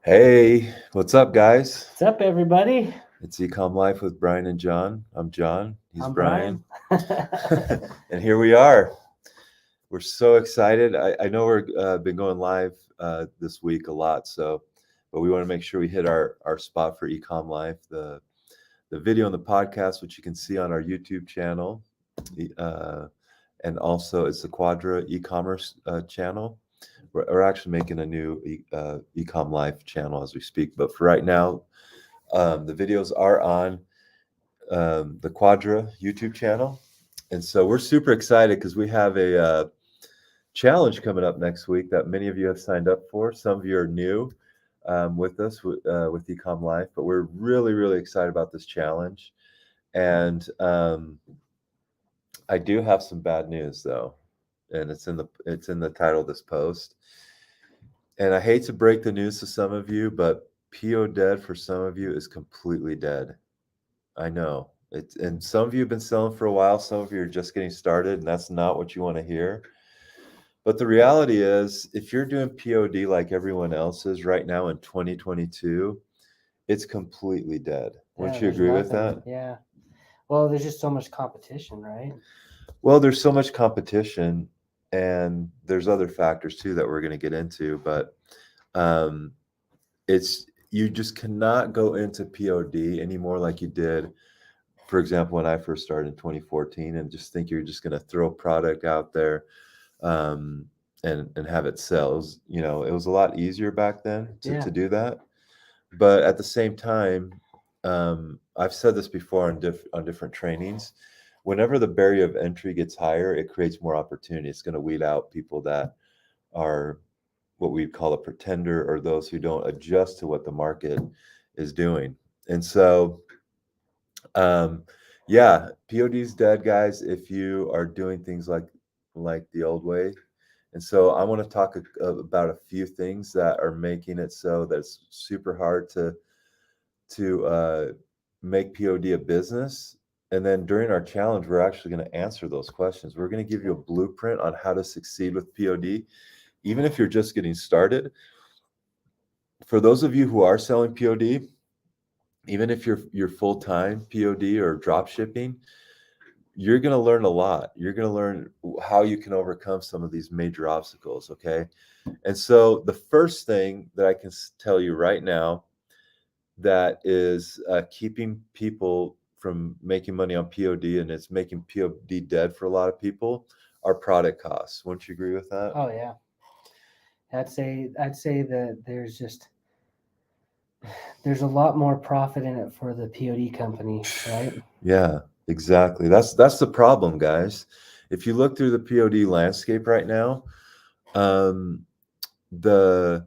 Hey, what's up, guys? What's up, everybody? It's Ecom Life with Brian and John. I'm John. He's I'm Brian. Brian. And here we are. We're so excited. I know we're been going live this week a lot, but we want to make sure we hit our spot for Ecom Life, the video and the podcast, which you can see on our YouTube channel, and also it's the Quadra e-commerce channel. We're actually making a new Ecom Life channel as we speak, but for right now, the videos are on the Quadra YouTube channel. And so we're super excited because we have a challenge coming up next week that many of you have signed up for. Some of you are new with us with Ecom Life, but we're really, really excited about this challenge. And I do have some bad news though, and it's in the title of this post. And I hate to break the news to some of you, but PO Dead for some of you is completely dead. I know. And some of you have been selling for a while, some of you are just getting started, and that's not what you want to hear. But the reality is, if you're doing POD like everyone else is right now in 2022, it's completely dead. Wouldn't you There's agree with nothing. that? Yeah. Well, there's just so much competition, right? Well, there's so much competition, and there's other factors too that we're going to get into, but um, it's you just cannot go into POD anymore like you did, for example, when I first started in 2014, and just think you're just going to throw product out there um, and have it sell. It was a lot easier back then to do that. But at the same time, I've said this before on different trainings. Whenever the barrier of entry gets higher, it creates more opportunity. It's going to weed out people that are what we call a pretender, or those who don't adjust to what the market is doing. And so um, yeah, POD's dead, guys, if you are doing things like the old way. And so I want to talk about a few things that are making it so that it's super hard to make POD a business. And then during our challenge, we're actually going to answer those questions. We're going to give you a blueprint on how to succeed with POD, even if you're just getting started. For those of you who are selling POD, even if you're full-time POD or drop shipping, you're going to learn a lot. You're going to learn how you can overcome some of these major obstacles. Okay. And so the first thing that I can tell you right now that is keeping people from making money on POD, and it's making POD dead for a lot of people, are product costs. Wouldn't you agree with that? Oh yeah. I'd say that there's a lot more profit in it for the POD company, right? Yeah, exactly. That's the problem, guys. If you look through the POD landscape right now, um, the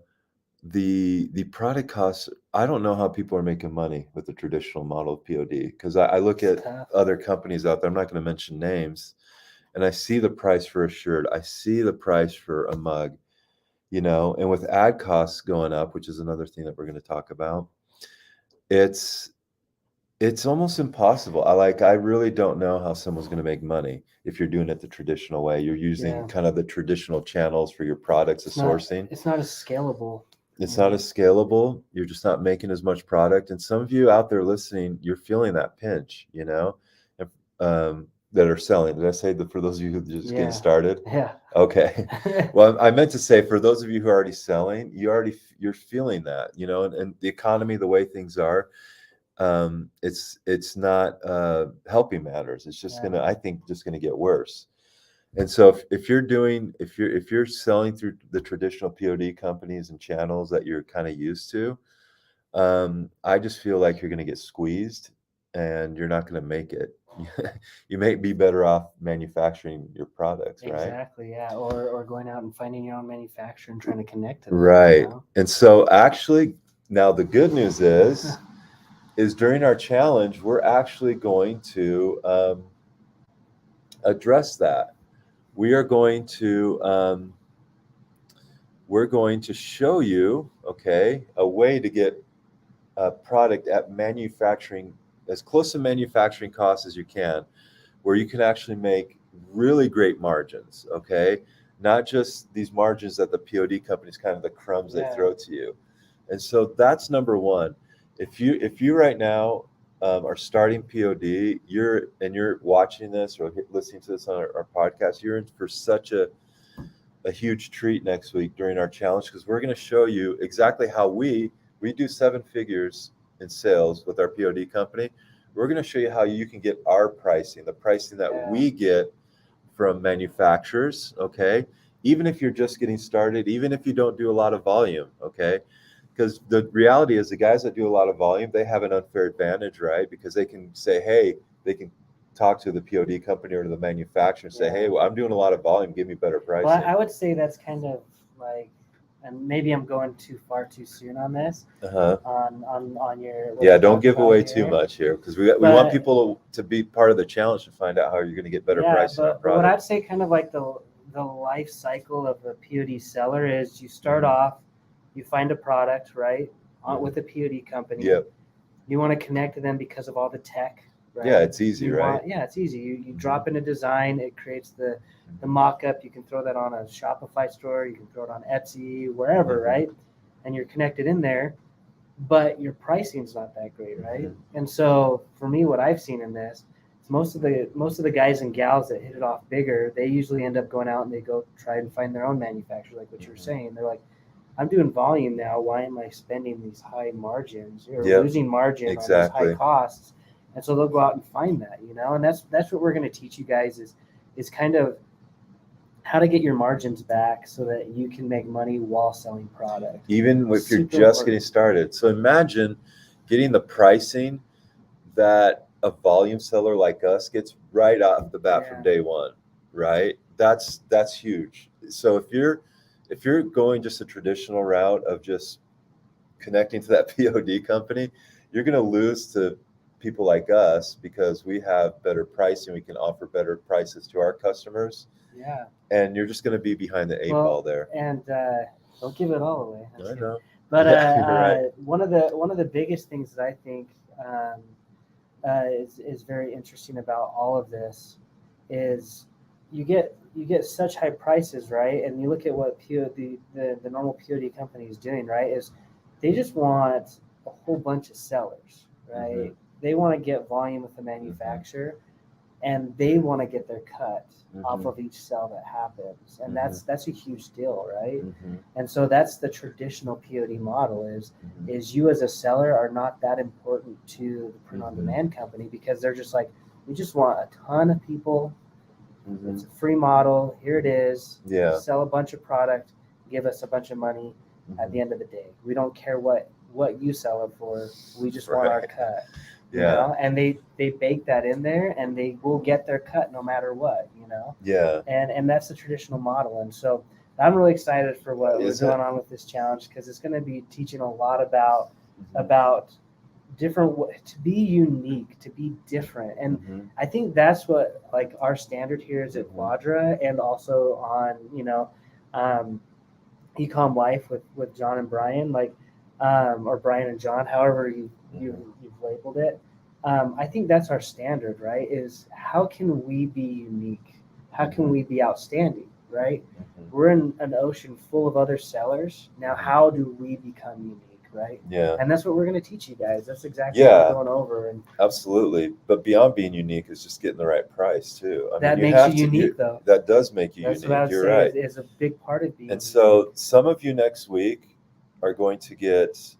the product costs, I don't know how people are making money with the traditional model of POD, because I look It's at tough. other companies out there. I'm not going to mention names, and I see the price for a shirt, I see the price for a mug, and with ad costs going up, which is another thing that we're going to talk about, it's it's almost impossible. I really don't know how someone's going to make money if you're doing it the traditional way. You're using Yeah. kind of the traditional channels for your products, the It's not sourcing. it's not as scalable. It's not as scalable. You're just not making as much product. And some of you out there listening, you're feeling that pinch, and, that are selling. Did I say that for those of you who are just getting Yeah. started? Yeah. Okay. Well, I meant to say for those of you who are already selling, you're feeling that, and the economy, the way things are, it's not helping matters. It's just Yeah. I think, just gonna get worse. And so if you're selling through the traditional POD companies and channels that you're kind of used to, I just feel like you're going to get squeezed and you're not going to make it. You may be better off manufacturing your products, right? Exactly. Yeah. Or going out and finding your own manufacturer and trying to connect to them. Right. And so actually, now the good news is during our challenge, we're actually going to address that. We are going to we're going to show you, okay, a way to get a product at manufacturing, as close to manufacturing costs as you can, where you can actually make really great margins, okay? not just these margins that the POD companies, kind of the crumbs they Yeah. throw to you. And so that's number one. If you right now are starting POD, you're watching this or listening to this on our podcast, you're in for such a huge treat next week during our challenge, because we're going to show you exactly how we do 7 figures in sales with our POD company. We're going to show you how you can get our pricing, the pricing that we get from manufacturers, okay? Even if you're just getting started, even if you don't do a lot of volume, okay? Because the reality is the guys that do a lot of volume, they have an unfair advantage, right? Because they can say, hey, they can talk to the POD company or to the manufacturer and say, hey, well, I'm doing a lot of volume, give me better pricing. Well, I would say that's kind of like, and maybe I'm going too far too soon on this. On your don't give away too much here, because we want people to be part of the challenge to find out how you're going to get better pricing on but product. what I'd say kind of like the life cycle of a POD seller is you start off, you find a product, right, with a POD company. Yep. You want to connect to them because of all the tech, right? Yeah, it's easy, right? It's easy. You drop in a design, it creates the mock-up. You can throw that on a Shopify store, you can throw it on Etsy, wherever, right? And you're connected in there, but your pricing's not that great, right? And so for me, what I've seen in this, most of the guys and gals that hit it off bigger, they usually end up going out and they go try and find their own manufacturer, like what you were saying. They're like, I'm doing volume now. Why am I spending these high margins or losing margin on these high costs? And so they'll go out and find that, and that's what we're going to teach you guys is kind of how to get your margins back so that you can make money while selling product. Even if you're just getting started. So imagine getting the pricing that a volume seller like us gets right off the bat from day one, right? That's huge. So if you're going just a traditional route of just connecting to that POD company, you're going to lose to people like us because we have better pricing. We can offer better prices to our customers. Yeah. And you're just going to be behind the 8 ball there. And don't give it all away. I know. But right. one of the biggest things that I think is very interesting about all of this is you get such high prices, right? And you look at what the normal POD company is doing, right? Is they just want a whole bunch of sellers, right? They want to get volume with the manufacturer, and they want to get their cut off of each sale that happens, and that's a huge deal, right? And so that's the traditional POD model is you as a seller are not that important to the print-on-demand company, because they're just like, we just want a ton of people. It's a free model. Here it is. Yeah. Sell a bunch of product, give us a bunch of money at the end of the day. We don't care what you sell it for. We just want our cut. Yeah. And they bake that in there, and they will get their cut no matter what, Yeah. And that's the traditional model. And so I'm really excited for what is going on with this challenge, because it's going to be teaching a lot about different, to be unique, to be different. And I think that's what like our standard here is at Quadra, and also on Ecom Life with John and Brian, like or Brian and John, however you've labeled it. I think that's our standard, right? Is how can we be unique? How can we be outstanding, right? We're in an ocean full of other sellers. Now, how do we become unique, right? Yeah. And that's what we're going to teach you guys. That's exactly what we're going over. And absolutely. But beyond being unique is just getting the right price too. That makes you unique, though. That does make you unique. That's what I would You're say right. is a big part of being unique. So some of you next week are going to get,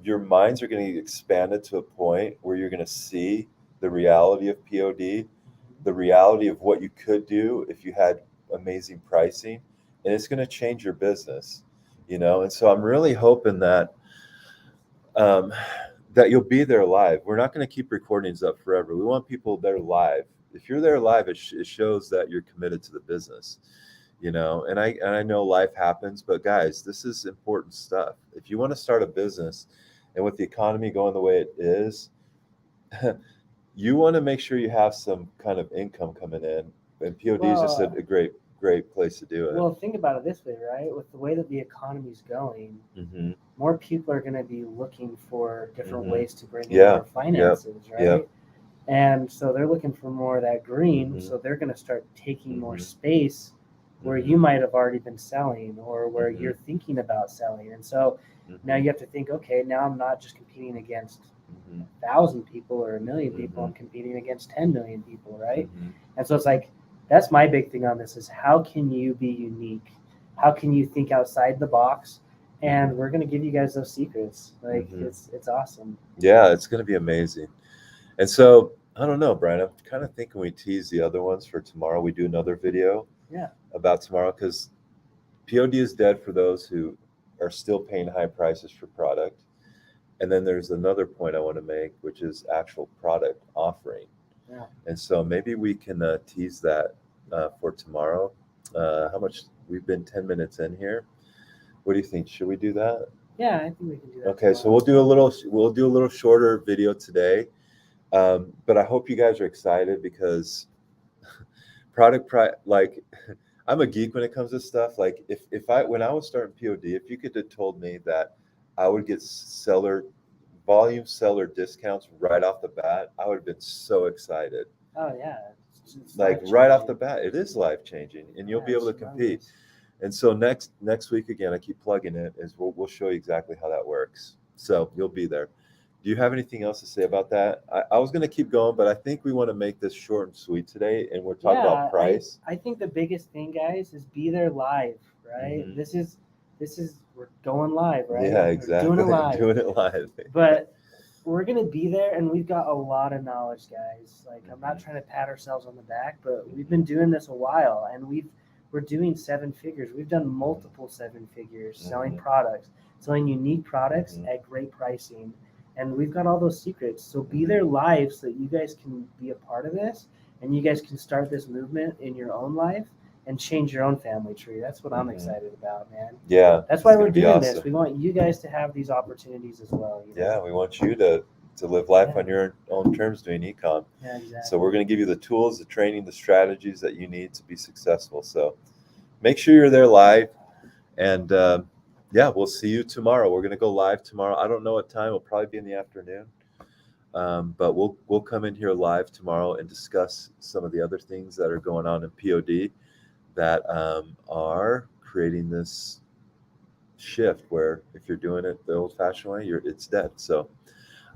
your minds are going to get expanded to a point where you're going to see the reality of POD, the reality of what you could do if you had amazing pricing, and it's going to change your business, And so I'm really hoping that that you'll be there live. We're not going to keep recordings up forever. We want people there live. If you're there live, it shows that you're committed to the business, And I know life happens, but guys, this is important stuff. If you want to start a business, and with the economy going the way it is, you want to make sure you have some kind of income coming in, and POD is just a great place to do it. Well, think about it this way, right? With the way that the economy's going, more people are going to be looking for different ways to bring in their finances, right? And so they're looking for more of that green, so they're going to start taking more space where Mhm. you might have already been selling or where Mhm. you're thinking about selling. And so now Mhm. you have to think, okay, now I'm not just competing against Mhm. 1,000 people or 1,000,000 people. Mhm. I'm competing against 10 million people, right? Mhm. And so it's like, that's my big thing on this is how can you be unique? How can you think outside the box? And we're going to give you guys those secrets. Like Mhm. it's awesome. Yeah, it's going to be amazing. And so, I don't know, Brian, I'm kind of thinking we tease the other ones for tomorrow. We do another video Yeah. about tomorrow because POD is dead for those who are still paying high prices for product. And then there's another point I want to make, which is actual product offering. Yeah. And so maybe we can tease that for tomorrow. How much? We've been 10 minutes in here. What do you think? Should we do that? Yeah, I think we can do that. Okay, so tomorrow. we'll do a little shorter video today. But I hope you guys are excited because like I'm a geek when it comes to stuff. Like if I when I was starting POD, if you could have told me that I would get volume seller discounts right off the bat, I would have been so excited. Oh yeah. It's Like right off the life-changing. bat, it is life changing, and you'll Yeah, be able to it's compete. humongous. And so next week again, I keep plugging it. Is we'll show you exactly how that works. So you'll be there. Do you have anything else to say about that? I was going to keep going, but I think we want to make this short and sweet today, and we're talking about price. I think the biggest thing, guys, is be there live, right? Mhm. This is we're going live, right? Yeah, We're doing it exactly. live. Doing it live. But we're gonna be there, and we've got a lot of knowledge, guys. Like I'm not Mhm. trying to pat ourselves on the back, but we've been doing this a while, and we're doing 7 figures. We've done multiple 7 figures selling Mhm. products, selling unique products Mhm. at great pricing, and we've got all those secrets. So be Mhm. there live so that you guys can be a part of this, and you guys can start this movement in your own life and change your own family tree. That's what I'm Mhm. excited about, man. Yeah, That's it's why gonna we're be doing this. awesome. We want you guys to have these opportunities as well. You know? Yeah, we want you to live life Yeah. on your own terms doing ecom. Yeah, exactly. So we're going to give you the tools, the training, the strategies that you need to be successful. So make sure you're there live, and yeah, we'll see you tomorrow. We're going to go live tomorrow. I don't know what time. It'll probably be in the afternoon, but we'll come in here live tomorrow and discuss some of the other things that are going on in POD that are creating this shift where if you're doing it the old-fashioned way, it's dead. So,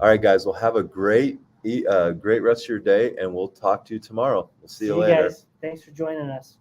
all right, guys, well, have a great rest of your day, and we'll talk to you tomorrow. We'll see you See you later. guys. Thanks for joining us.